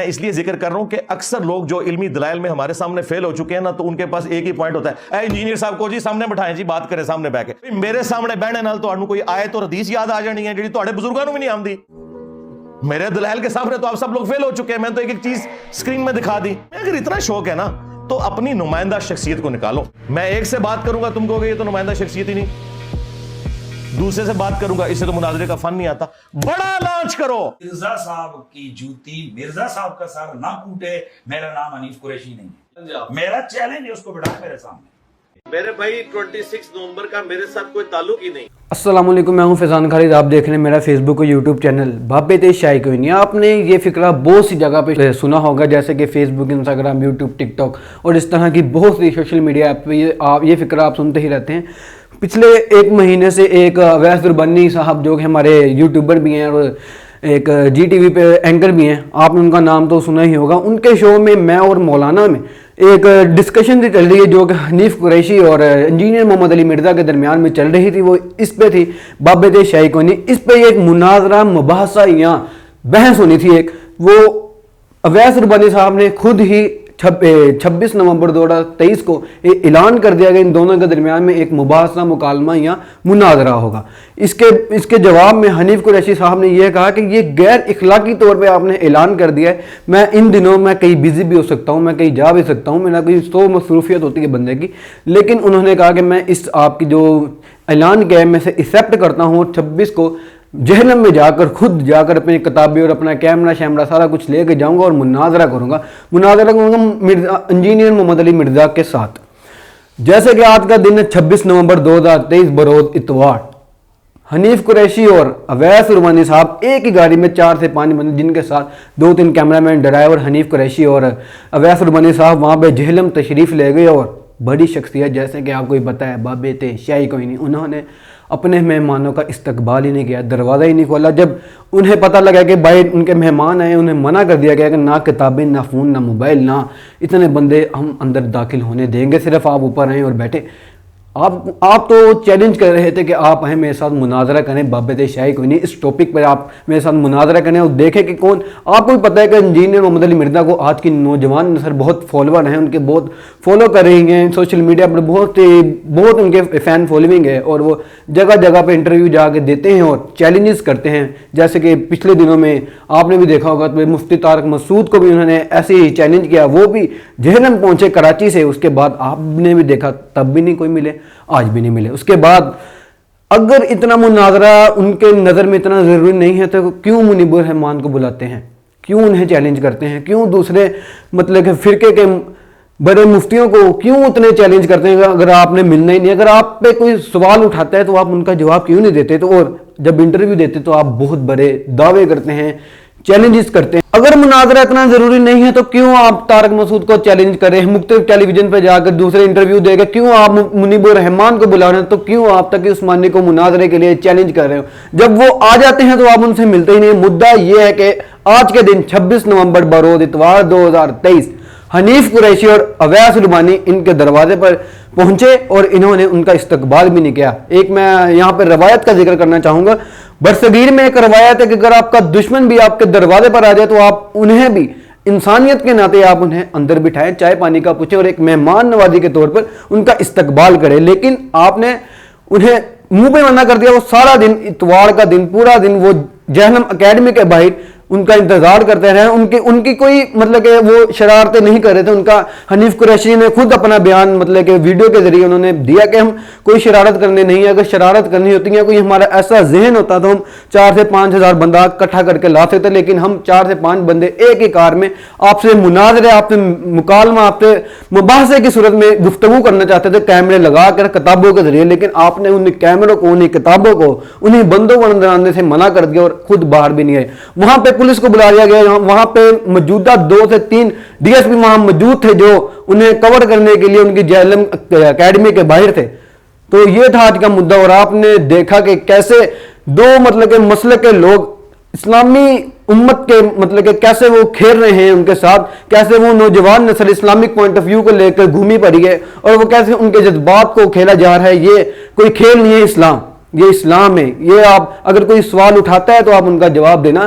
میں اس لیے ذکر کر رہا ہوں کہ اکثر لوگ جو علمی دلائل میں ہمارے سامنے فیل ہو چکے ہیں نا، تو ان کے پاس ایک ہی پوائنٹ ہوتا ہے، اے انجینئر صاحب کو جی سامنے بٹھائیں جی، بات کریں سامنے بیٹھ کے۔ میرے سامنے بیٹھنے نال تہانوں کوئی آیت اور حدیث یاد آ جانی ہے جڑی تہاڈے بزرگاں نوں بھی نہیں آندی۔ میرے دلائل کے سامنے تو آپ سب لوگ فیل ہو چکے ہیں، میں تو ایک ایک چیز اسکرین میں دکھا دی۔ اگر اتنا شوق ہے نا تو اپنی نمائندہ شخصیت کو نکالو۔ میں ایک سے بات کروں گا تم کہو گے یہ تو نمائندہ شخصیت ہی نہیں، دوسرے سے بات کروں گا اسے تو مناظرے کا فن نہیں آتا۔ بڑا لانچ کرو۔ مرزا صاحب کی جوتی مرزا صاحب کا سر نہ کوٹے، میرا نام حنیف قریشی نہیں ہے، میرا چیلنج ہے اس کو بٹھائے میرے سامنے۔ میرے بھائی 26 نومبر کا میرے ساتھ کوئی تعلق ہی نہیں۔ السلام علیکم، میں ہوں فیضان خالد، آپ دیکھ رہے ہیں میرا فیس بک اور یوٹیوب چینل بابے تے شاہی کوئی نہیں۔ آپ نے یہ فکرہ بہت سی جگہ پہ سنا ہوگا، جیسے کہ فیس بک، انسٹاگرام، یوٹیوب، ٹک ٹاک اور اس طرح کی بہت سی سوشل میڈیا ایپ پہ یہ فکرہ آپ سنتے ہی رہتے ہیں۔ پچھلے ایک مہینے سے ایک اویس دربانی صاحب جو کہ ہمارے یوٹیوبر بھی ہیں اور ایک جی ٹی وی پہ اینکر بھی ہیں، آپ نے ان کا نام تو سنا ہی ہوگا، ان کے شو میں اور مولانا میں ایک ڈسکشن تھی چل رہی ہے جو کہ حنیف قریشی اور انجینئر محمد علی مرزا کے درمیان میں چل رہی تھی، وہ اس پہ تھی بابے تے شاہی کوئی نہیں۔ اس پہ ایک مناظرہ مباحثہ یا بحث ہونی تھی ایک، وہ اویس دربانی صاحب نے خود ہی 26 نومبر 2023 کو اعلان کر دیا کہ ان دونوں کے درمیان میں ایک مباحثہ، مکالمہ یا مناظرہ ہوگا۔ اس کے جواب میں حنیف قریشی صاحب نے یہ کہا کہ یہ غیر اخلاقی طور پہ آپ نے اعلان کر دیا ہے، میں ان دنوں میں کہیں بزی بھی ہو سکتا ہوں، میں کہیں جا بھی سکتا ہوں، میرا کوئی 100 مصروفیت ہوتی ہے بندے کی، لیکن انہوں نے کہا کہ میں اس آپ کی جو اعلان کیا ہے میں سے ایکسیپٹ کرتا ہوں، اور 26 کو جہنم میں خود جا کر اپنی کتابیں اور اپنا کیمرہ شیمرہ سارا کچھ لے کے جاؤں گا اور مناظرہ کروں گا انجینئر محمد علی مرزا کے ساتھ۔ جیسے کہ آج کا دن ہے 26 نومبر 2023 بروز اتوار۔ حنیف قریشی اور اویس دربانی صاحب ایک ہی گاڑی میں 4 سے 5 بندے، جن کے ساتھ 2-3 کیمرہ مین، ڈرائیور، حنیف قریشی اور اویس دربانی صاحب وہاں پہ جہلم تشریف لے گئے، اور بڑی شخصیت جیسے کہ آپ کو پتہ ہے بابے تے شاہی کوئی نہیں، انہوں نے اپنے مہمانوں کا استقبال ہی نہیں کیا، دروازہ ہی نہیں کھولا۔ جب انہیں پتہ لگا کہ بھائی ان کے مہمان آئے، انہیں منع کر دیا گیا کہ نہ کتابیں، نہ فون، نہ موبائل، نہ اتنے بندے ہم اندر داخل ہونے دیں گے، صرف آپ اوپر آئیں اور بیٹھے۔ آپ تو چیلنج کر رہے تھے کہ آپ ہیں میرے ساتھ مناظرہ کریں بابے تے شاہی کوئی نہیں، اس ٹاپک پر آپ میرے ساتھ مناظرہ کریں اور دیکھیں کہ کون۔ آپ کو بھی پتہ ہے کہ انجینئر محمد علی مرزا کو آج کی نوجوان نسل بہت فالوور ہیں، ان کے بہت فالو کر رہی ہیں سوشل میڈیا پر، بہت ان کے فین فالوئنگ ہے، اور وہ جگہ جگہ پہ انٹرویو جا کے دیتے ہیں اور چیلنجز کرتے ہیں۔ جیسے کہ پچھلے دنوں میں آپ نے بھی دیکھا ہوگا تو مفتی طارق مسعود کو بھی انہوں نے ایسے ہی چیلنج کیا، وہ بھی جہنم پہنچے کراچی سے، اس کے بعد آپ نے بھی دیکھا تب بھی نہیں کوئی ملے، آج بھی نہیں ملے۔ اس کے بعد اگر اتنا مناظرہ ان کے نظر میں اتنا ضروری نہیں ہے تو کیوں منیب الرحمان کو بلاتے ہیں، کیوں انہیں چیلنج کرتے ہیں، کیوں دوسرے مطلب کہ فرقے کے بڑے مفتیوں کو کیوں اتنے چیلنج کرتے ہیں اگر آپ نے ملنا ہی نہیں؟ اگر آپ پہ کوئی سوال اٹھاتا ہے تو آپ ان کا جواب کیوں نہیں دیتے؟ تو اور جب انٹرویو دیتے تو آپ بہت بڑے دعوے کرتے ہیں، چیلنجز کرتے ہیں۔ اگر مناظرہ اتنا ضروری نہیں ہے تو کیوں آپ طارق مسعود کو چیلنج کر رہے ہیں، مختلف ٹیلی ویژن پہ جا کر دوسرے انٹرویو دے گا، کیوں آپ منیب الرحمان کو بلا رہے ہیں، تو کیوں آپ تقی عثمانی کو مناظرے کے لیے چیلنج کر رہے ہو؟ جب وہ آ جاتے ہیں تو آپ ان سے ملتے ہی نہیں۔ مدعا یہ ہے کہ آج کے دن 26 نومبر بروز اتوار 2023 حنیف قریشی اور اویس دربانی ان کے دروازے پر پہنچے اور انہوں نے ان کا استقبال بھی نہیں کیا۔ ایک میں یہاں پر روایت کا ذکر کرنا چاہوں گا، برصغیر میں ایک روایت ہے کہ اگر آپ کا دشمن بھی آپ کے دروازے پر آ جائے تو آپ انہیں بھی انسانیت کے ناطے آپ انہیں اندر بٹھائیں، چائے پانی کا پوچھیں اور ایک مہمان نوازی کے طور پر ان کا استقبال کریں، لیکن آپ نے انہیں منہ پہ منع کر دیا۔ وہ سارا دن، اتوار کا دن، پورا دن وہ جہنم اکیڈمی کے باہر ان کا انتظار کرتے رہے۔ ان کی کوئی مطلب کہ وہ شرارتیں نہیں کر رہے تھے۔ ان کا حنیف قریشی نے خود اپنا بیان مطلب کہ ویڈیو کے ذریعے انہوں نے دیا کہ ہم کوئی شرارت کرنے نہیں ہے، اگر شرارت کرنی ہوتی ہے، کوئی ہمارا ایسا ذہن ہوتا تو ہم 4 سے 5 ہزار بندہ اکٹھا کر کے لا سکتے، لیکن ہم 4 سے 5 بندے ایک ہی کار میں آپ سے مناظرے، آپ سے مکالمہ، آپ سے مباحثے کی صورت میں گفتگو کرنا چاہتے تھے، کیمرے لگا کر کتابوں کے ذریعے، لیکن آپ نے ان کیمروں کو، انہیں کتابوں کو، انہیں بندوں کو اندر آنے سے منع کر دیا اور خود باہر بھی نہیں آئے۔ وہاں پہ پولیس کو بلا لیا گیا، وہاں پہ موجودہ 2 سے 3 ڈی ایس پی وہاں موجود تھے جو انہیں کور کرنے کے لیے ان کی جہلم اکیڈمی کے باہر تھے۔ تو یہ تھا آج کا مدعا، اور آپ نے دیکھا کہ کیسے دو مطلب کہ مسلک کے لوگ اسلامی امت کے مطلب کہ کیسے وہ کھیل رہے ہیں ان کے ساتھ، کیسے وہ نوجوان نسل اسلامک پوائنٹ آف ویو کو لے کر گھومی پڑی ہے، اور وہ کیسے ان کے جذبات کو کھیلا جا رہا ہے۔ یہ کوئی کھیل نہیں ہے، اسلام، یہ اسلام ہے۔ یہ آپ اگر کوئی سوال اٹھاتا ہے تو آپ ان کا جواب دینا